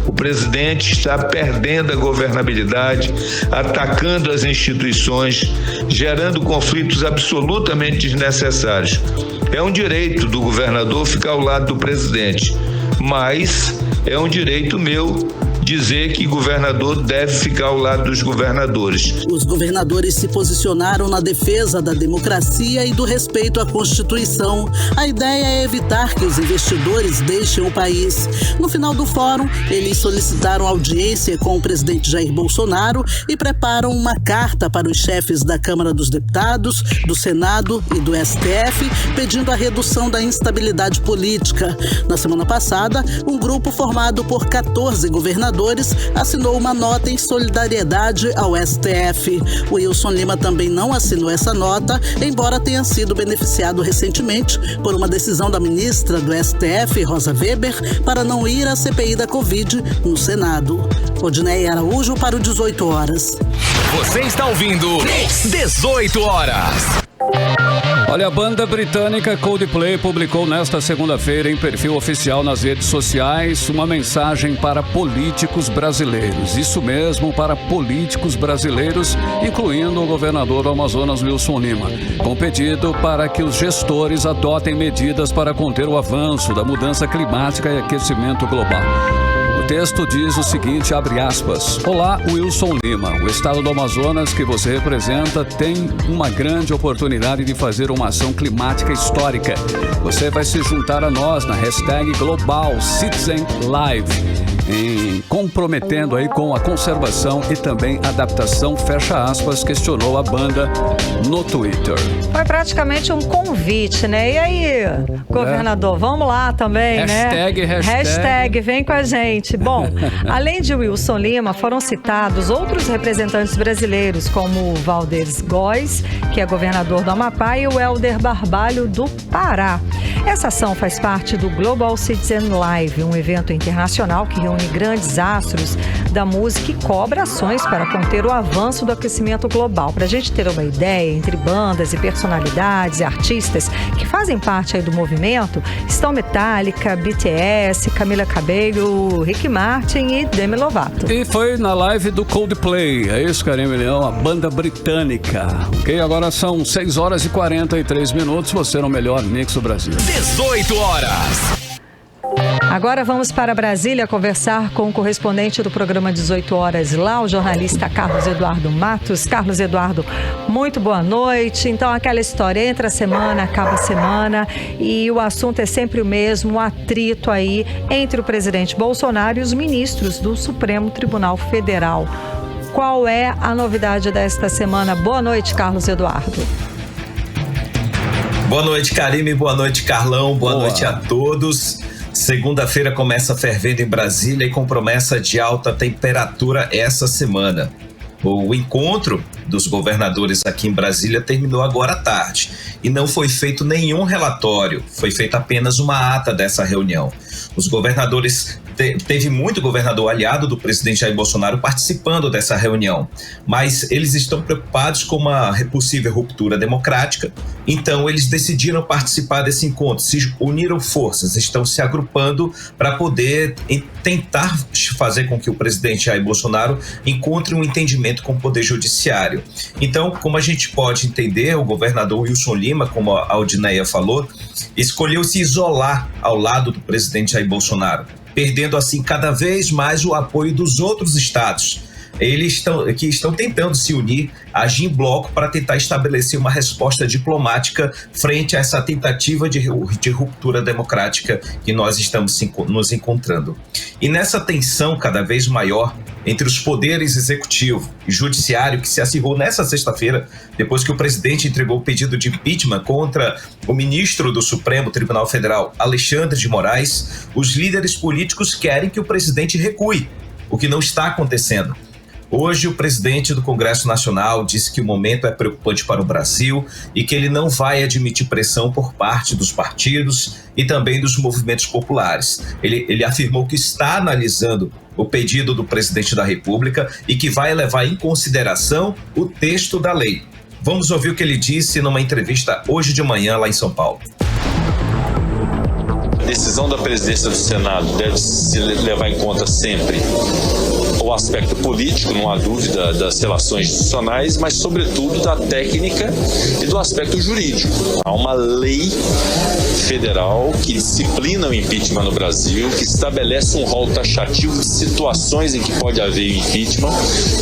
O presidente está perdendo a governabilidade, atacando as instituições, gerando conflitos absolutamente desnecessários. É um direito do governador ficar ao lado do presidente, mas é um direito meu dizer que governador deve ficar ao lado dos governadores. Os governadores se posicionaram na defesa da democracia e do respeito à Constituição. A ideia é evitar que os investidores deixem o país. No final do fórum, eles solicitaram audiência com o presidente Jair Bolsonaro e preparam uma carta para os chefes da Câmara dos Deputados, do Senado e do STF, pedindo a redução da instabilidade política. Na semana passada, um grupo formado por 14 governadores assinou uma nota em solidariedade ao STF. O Wilson Lima também não assinou essa nota, embora tenha sido beneficiado recentemente por uma decisão da ministra do STF, Rosa Weber, para não ir à CPI da Covid no Senado. Odinei Araújo para o 18 Horas. Você está ouvindo 18 Horas. Olha, a banda britânica Coldplay publicou nesta segunda-feira em perfil oficial nas redes sociais uma mensagem para políticos brasileiros. Isso mesmo, para políticos brasileiros, incluindo o governador do Amazonas, Wilson Lima, com pedido para que os gestores adotem medidas para conter o avanço da mudança climática e aquecimento global. O texto diz o seguinte, abre aspas: Olá, Wilson Lima. O estado do Amazonas que você representa tem uma grande oportunidade de fazer uma ação climática histórica. Você vai se juntar a nós na hashtag Global Citizen Live, comprometendo aí com a conservação e também adaptação, fecha aspas, questionou a banda no Twitter. Foi praticamente um convite, né? E aí, governador, vamos lá também, hashtag. Hashtag, vem com a gente. Bom, além de Wilson Lima, foram citados outros representantes brasileiros, como o Valdez Góes, que é governador do Amapá, e o Helder Barbalho, do Pará. Essa ação faz parte do Global Citizen Live, um evento internacional que reúne grandes astros da música e cobra ações para conter o avanço do aquecimento global. Para a gente ter uma ideia, entre bandas e personalidades e artistas que fazem parte aí do movimento, estão Metallica, BTS, Camila Cabello, Rick Martin e Demi Lovato. E foi na live do Coldplay, é isso, Karime Leão, a banda britânica. Ok, agora são 6h43, você no melhor mix do Brasil. 18 horas. Agora vamos para Brasília conversar com o correspondente do programa 18 Horas lá, o jornalista Carlos Eduardo Matos. Carlos Eduardo, muito boa noite. Então, aquela história, entra a semana, acaba a semana e o assunto é sempre o mesmo, o atrito aí entre o presidente Bolsonaro e os ministros do Supremo Tribunal Federal. Qual é a novidade desta semana? Boa noite, Carlos Eduardo. Boa noite, Karime. Boa noite, Carlão. Boa noite a todos. Segunda-feira começa fervendo em Brasília e com promessa de alta temperatura essa semana. O encontro dos governadores aqui em Brasília terminou agora à tarde e não foi feito nenhum relatório, foi feita apenas uma ata dessa reunião. Os governadores, teve muito governador aliado do presidente Jair Bolsonaro participando dessa reunião, mas eles estão preocupados com uma possível ruptura democrática, então eles decidiram participar desse encontro, se uniram forças, estão se agrupando para poder tentar fazer com que o presidente Jair Bolsonaro encontre um entendimento com o Poder Judiciário. Então, como a gente pode entender, o governador Wilson Lima, como a Aldineia falou, escolheu se isolar ao lado do presidente Jair Bolsonaro, perdendo assim cada vez mais o apoio dos outros estados. Eles estão tentando se unir, agir em bloco para tentar estabelecer uma resposta diplomática frente a essa tentativa de ruptura democrática que nós estamos nos encontrando. E nessa tensão cada vez maior entre os poderes executivo e judiciário, que se acirrou nessa sexta-feira, depois que o presidente entregou o pedido de impeachment contra o ministro do Supremo Tribunal Federal, Alexandre de Moraes, os líderes políticos querem que o presidente recue, o que não está acontecendo. Hoje, o presidente do Congresso Nacional disse que o momento é preocupante para o Brasil e que ele não vai admitir pressão por parte dos partidos e também dos movimentos populares. Ele afirmou que está analisando o pedido do presidente da República e que vai levar em consideração o texto da lei. Vamos ouvir o que ele disse numa entrevista hoje de manhã lá em São Paulo. A decisão da presidência do Senado deve se levar em conta sempre o aspecto político, não há dúvida, das relações institucionais, mas sobretudo da técnica e do aspecto jurídico. Há uma lei federal que disciplina o impeachment no Brasil, que estabelece um rol taxativo de situações em que pode haver impeachment,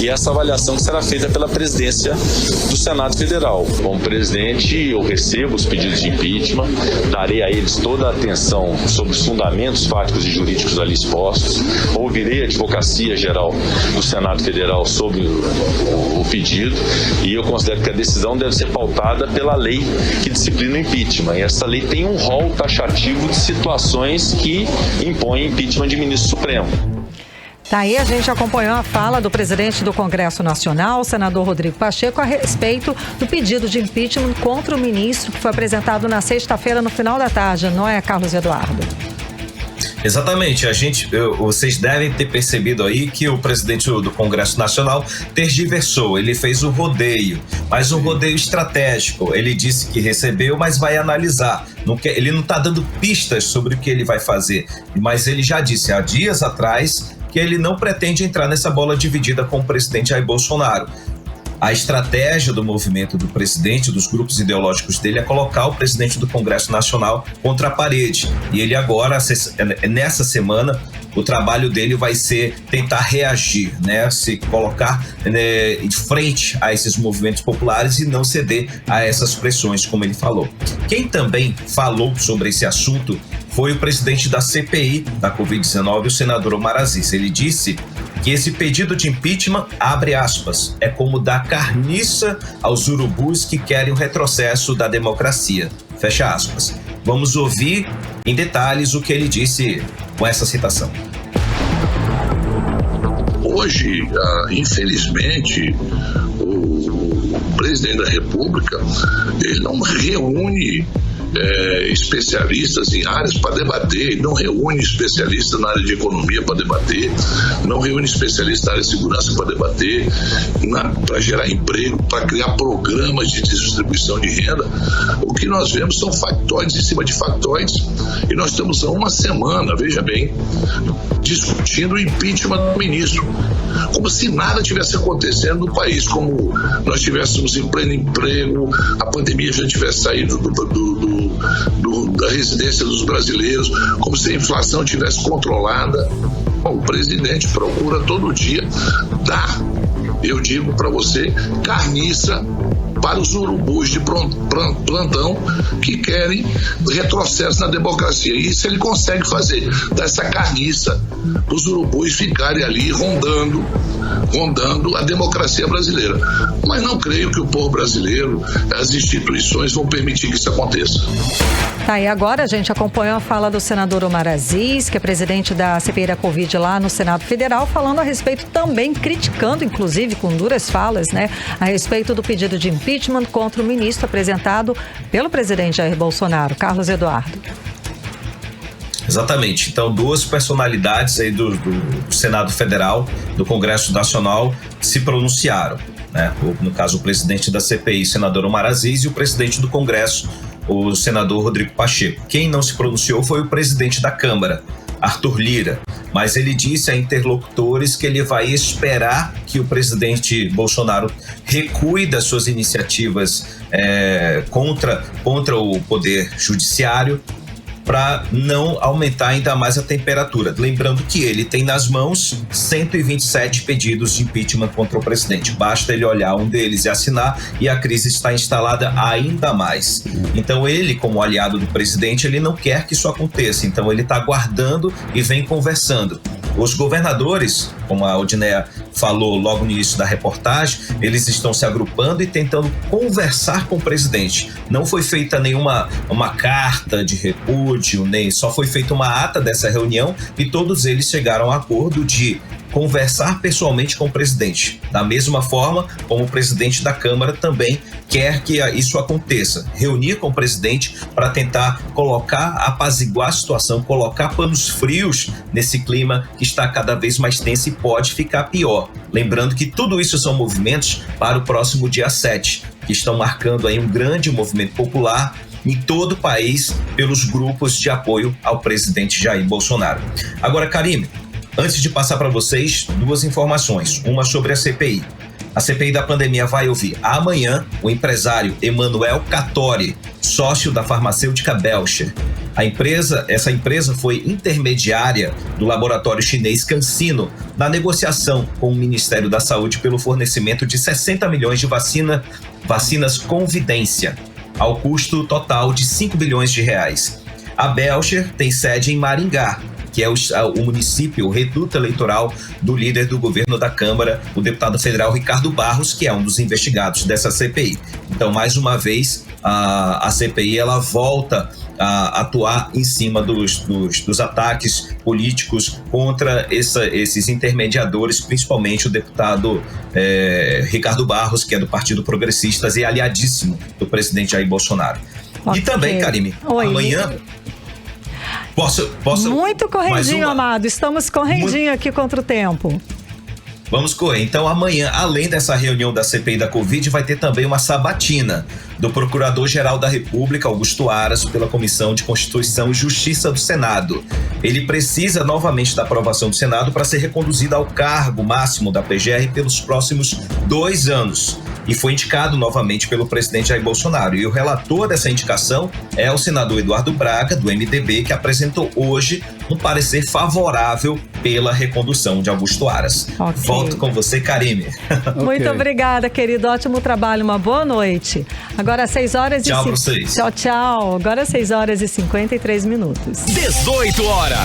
e essa avaliação que será feita pela presidência do Senado Federal. Como presidente, eu recebo os pedidos de impeachment, darei a eles toda a atenção sobre os fundamentos fáticos e jurídicos ali expostos, ouvirei a Advocacia Geral do Senado Federal sobre o pedido, e eu considero que a decisão deve ser pautada pela lei que disciplina o impeachment. E essa lei tem um rol taxativo de situações que impõem impeachment de ministro supremo. Tá aí, a gente acompanhou a fala do presidente do Congresso Nacional, o senador Rodrigo Pacheco, a respeito do pedido de impeachment contra o ministro que foi apresentado na sexta-feira no final da tarde, não é, Carlos Eduardo? Exatamente, vocês devem ter percebido aí que o presidente do Congresso Nacional tergiversou, ele fez um rodeio, mas um rodeio estratégico. Ele disse que recebeu, mas vai analisar. Ele não está dando pistas sobre o que ele vai fazer, mas ele já disse há dias atrás que ele não pretende entrar nessa bola dividida com o presidente Jair Bolsonaro. A estratégia do movimento do presidente, dos grupos ideológicos dele, é colocar o presidente do Congresso Nacional contra a parede. E ele agora, nessa semana, o trabalho dele vai ser tentar reagir, né? Se colocar de frente a esses movimentos populares e não ceder a essas pressões, como ele falou. Quem também falou sobre esse assunto foi o presidente da CPI da Covid-19, o senador Omar Aziz. Ele disse que esse pedido de impeachment, abre aspas, é como dar carniça aos urubus que querem o retrocesso da democracia, fecha aspas. Vamos ouvir em detalhes o que ele disse com essa citação. Hoje, infelizmente, o presidente da República, ele não reúne especialistas em áreas para debater, ele não reúne especialistas na área de economia para debater, não reúne especialistas na área de segurança para debater, para gerar emprego, para criar programas de distribuição de renda. O que nós vemos são factoides em cima de factoides, e nós estamos há uma semana, veja bem, discutindo o impeachment do ministro, como se nada tivesse acontecendo no país, como nós estivéssemos em pleno emprego, a pandemia já tivesse saído da residência dos brasileiros, como se a inflação tivesse controlada. Bom, o presidente procura todo dia dar, eu digo para você, carniça para os urubus de plantão que querem retrocesso na democracia. E isso ele consegue fazer, dar essa carniça para os urubus ficarem ali rondando a democracia brasileira. Mas não creio que o povo brasileiro, as instituições vão permitir que isso aconteça. Tá, e agora a gente acompanhou a fala do senador Omar Aziz, que é presidente da CPI da Covid lá no Senado Federal, falando a respeito também, criticando, inclusive, com duras falas, né, a respeito do pedido de impeachment contra o ministro apresentado pelo presidente Jair Bolsonaro. Carlos Eduardo. Exatamente. Então, duas personalidades aí do Senado Federal, do Congresso Nacional, se pronunciaram, né? No caso, o presidente da CPI, senador Omar Aziz, e o presidente do Congresso, o senador Rodrigo Pacheco. Quem não se pronunciou foi o presidente da Câmara, Arthur Lira, mas ele disse a interlocutores que ele vai esperar que o presidente Bolsonaro recue das suas iniciativas contra o poder judiciário, para não aumentar ainda mais a temperatura. Lembrando que ele tem nas mãos 127 pedidos de impeachment contra o presidente. Basta ele olhar um deles e assinar, e a crise está instalada ainda mais. Então ele, como aliado do presidente, ele não quer que isso aconteça. Então ele está aguardando e vem conversando. Os governadores, como a Odneia falou logo no início da reportagem, eles estão se agrupando e tentando conversar com o presidente. Não foi feita nenhuma carta de repúdio, nem só foi feita uma ata dessa reunião, e todos eles chegaram ao acordo de conversar pessoalmente com o presidente. Da mesma forma como o presidente da Câmara também quer que isso aconteça. Reunir com o presidente para tentar apaziguar a situação, colocar panos frios nesse clima que está cada vez mais tenso e pode ficar pior. Lembrando que tudo isso são movimentos para o próximo dia 7, que estão marcando aí um grande movimento popular em todo o país pelos grupos de apoio ao presidente Jair Bolsonaro. Agora, Karime, antes de passar para vocês, duas informações. Uma sobre a CPI. A CPI da pandemia vai ouvir amanhã o empresário Emanuel Cattori, sócio da farmacêutica Belcher. Essa empresa foi intermediária do laboratório chinês CanSino na negociação com o Ministério da Saúde pelo fornecimento de 60 milhões de vacinas Convidência, ao custo total de 5 bilhões de reais. A Belcher tem sede em Maringá, que é o município, o reduto eleitoral do líder do governo da Câmara, o deputado federal Ricardo Barros, que é um dos investigados dessa CPI. Então, mais uma vez, a CPI ela volta a atuar em cima dos ataques políticos contra esses intermediadores, principalmente o deputado Ricardo Barros, que é do Partido Progressistas e aliadíssimo do presidente Jair Bolsonaro. Okay. E também, Karime, amanhã... Posso? Muito correndinho, amado. Estamos correndinho aqui contra o tempo. Vamos correr. Então, amanhã, além dessa reunião da CPI da Covid, vai ter também uma sabatina do Procurador-Geral da República, Augusto Aras, pela Comissão de Constituição e Justiça do Senado. Ele precisa novamente da aprovação do Senado para ser reconduzido ao cargo máximo da PGR pelos próximos 2 anos. e foi indicado novamente pelo presidente Jair Bolsonaro. E o relator dessa indicação é o senador Eduardo Braga, do MDB, que apresentou hoje um parecer favorável pela recondução de Augusto Aras. Okay. Volto com você, Karine. Muito obrigada, querido. Ótimo trabalho, uma boa noite. Agora 6 horas tchau pra vocês. Tchau, tchau. Agora 6 horas e 53 minutos. 18 horas.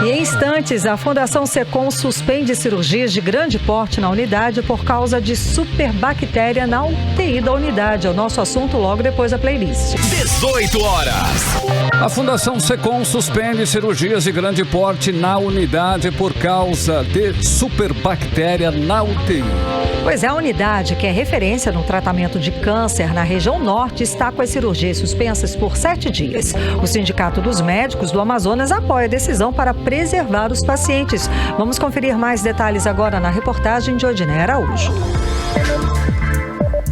E em instantes, a Fundação Secom suspende cirurgias de grande porte na unidade por causa de superbactéria na UTI da unidade. É o nosso assunto logo depois da playlist. 18 horas. A Fundação Secom suspende cirurgias de grande porte na unidade por causa de superbactéria na UTI. Pois é, a unidade, que é referência no tratamento de câncer na região norte, está com as cirurgias suspensas por 7 dias. O Sindicato dos Médicos do Amazonas apoia a decisão para preservar os pacientes. Vamos conferir mais detalhes agora na reportagem de Odinei Araújo.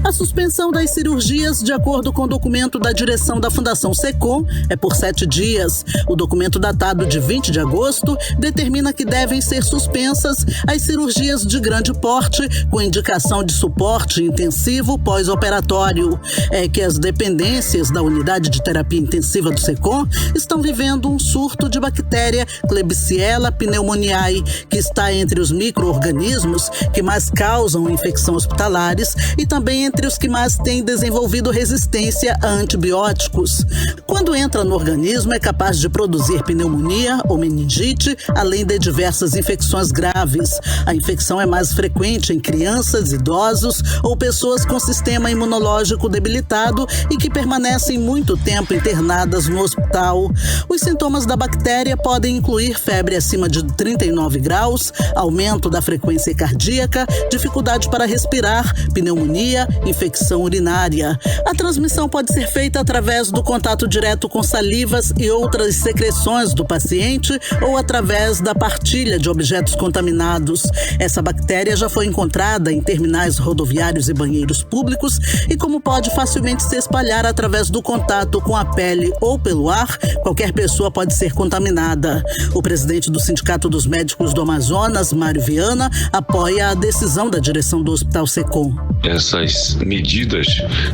A suspensão das cirurgias, de acordo com o documento da direção da Fundação Secom, é por 7 dias. O documento datado de 20 de agosto determina que devem ser suspensas as cirurgias de grande porte com indicação de suporte intensivo pós-operatório. É que as dependências da unidade de terapia intensiva do Secom estão vivendo um surto de bactéria Klebsiella pneumoniae, que está entre os micro-organismos que mais causam infecção hospitalares e também entre os que mais têm desenvolvido resistência a antibióticos. Quando entra no organismo, é capaz de produzir pneumonia ou meningite, além de diversas infecções graves. A infecção é mais frequente em crianças, idosos ou pessoas com sistema imunológico debilitado e que permanecem muito tempo internadas no hospital. Os sintomas da bactéria podem incluir febre acima de 39 graus, aumento da frequência cardíaca, dificuldade para respirar, pneumonia, infecção urinária. A transmissão pode ser feita através do contato direto com salivas e outras secreções do paciente ou através da partilha de objetos contaminados. Essa bactéria já foi encontrada em terminais rodoviários e banheiros públicos e, como pode facilmente se espalhar através do contato com a pele ou pelo ar, qualquer pessoa pode ser contaminada. O presidente do Sindicato dos Médicos do Amazonas, Mário Viana, apoia a decisão da direção do Hospital Secom. Essas medidas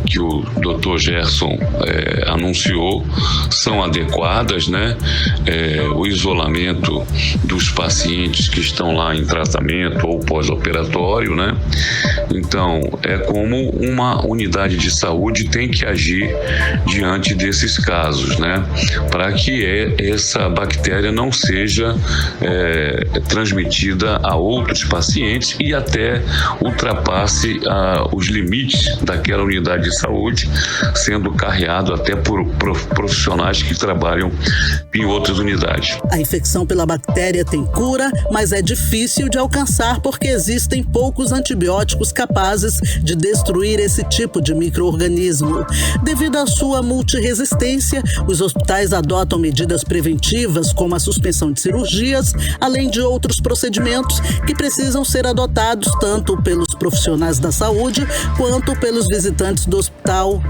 que o Dr. Gerson anunciou são adequadas, né? O isolamento dos pacientes que estão lá em tratamento ou pós-operatório, né? Então, é como uma unidade de saúde tem que agir diante desses casos, né? Para que essa bactéria não seja transmitida a outros pacientes e até ultrapasse os limites daquela unidade de saúde, sendo carreado até por profissionais que trabalham em outras unidades. A infecção pela bactéria tem cura, mas é difícil de alcançar porque existem poucos antibióticos capazes de destruir esse tipo de micro-organismo. Devido à sua multiresistência, os hospitais adotam medidas preventivas como a suspensão de cirurgias, além de outros procedimentos que precisam ser adotados tanto pelos profissionais da saúde quanto pelos visitantes do hospital.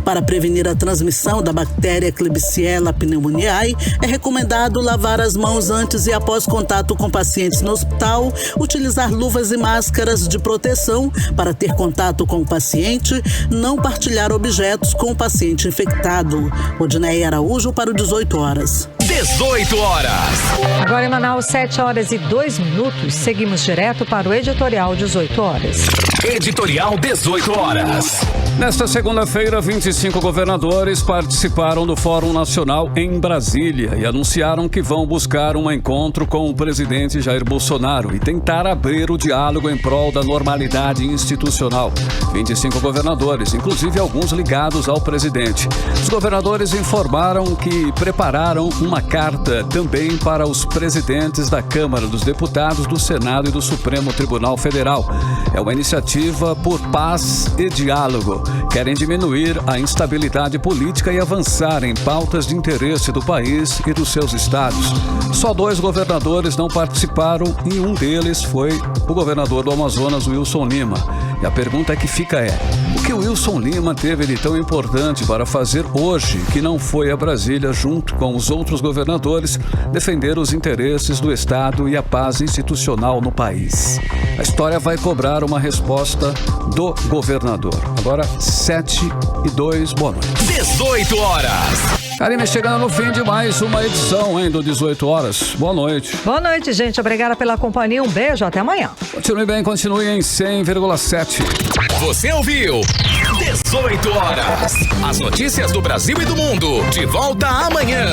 Para prevenir a transmissão da bactéria Klebsiella pneumoniae, é recomendado lavar as mãos antes e após contato com pacientes no hospital, utilizar luvas e máscaras de proteção para ter contato com o paciente, não partilhar objetos com o paciente infectado. Odinei Araújo para o 18 horas. 18 horas. Agora em Manaus, 7 horas e 2 minutos. Seguimos direto para o Editorial 18 horas. Editorial 18 horas. Nesta segunda-feira, 25 governadores participaram do Fórum Nacional em Brasília e anunciaram que vão buscar um encontro com o presidente Jair Bolsonaro e tentar abrir o diálogo em prol da normalidade institucional. 25 governadores, inclusive alguns ligados ao presidente. Os governadores informaram que prepararam uma carta também para os presidentes da Câmara dos Deputados, do Senado e do Supremo Tribunal Federal. É uma iniciativa por paz e diálogo querem diminuir a instabilidade política e avançar em pautas de interesse do país e dos seus estados. Só 2 governadores não participaram e um deles foi o governador do Amazonas, Wilson Lima. E a pergunta que fica é: o que o Wilson Lima teve de tão importante para fazer hoje que não foi a Brasília, junto com os outros governadores, defender os interesses do Estado e a paz institucional no país? A história vai cobrar uma resposta do governador. Agora, 7:02, boa noite. 18 horas. Karine, chegando no fim de mais uma edição, do 18 horas. Boa noite. Boa noite, gente. Obrigada pela companhia. Um beijo, até amanhã. Continue bem, continue em 100,7. Você ouviu 18 horas. As notícias do Brasil e do mundo. De volta amanhã.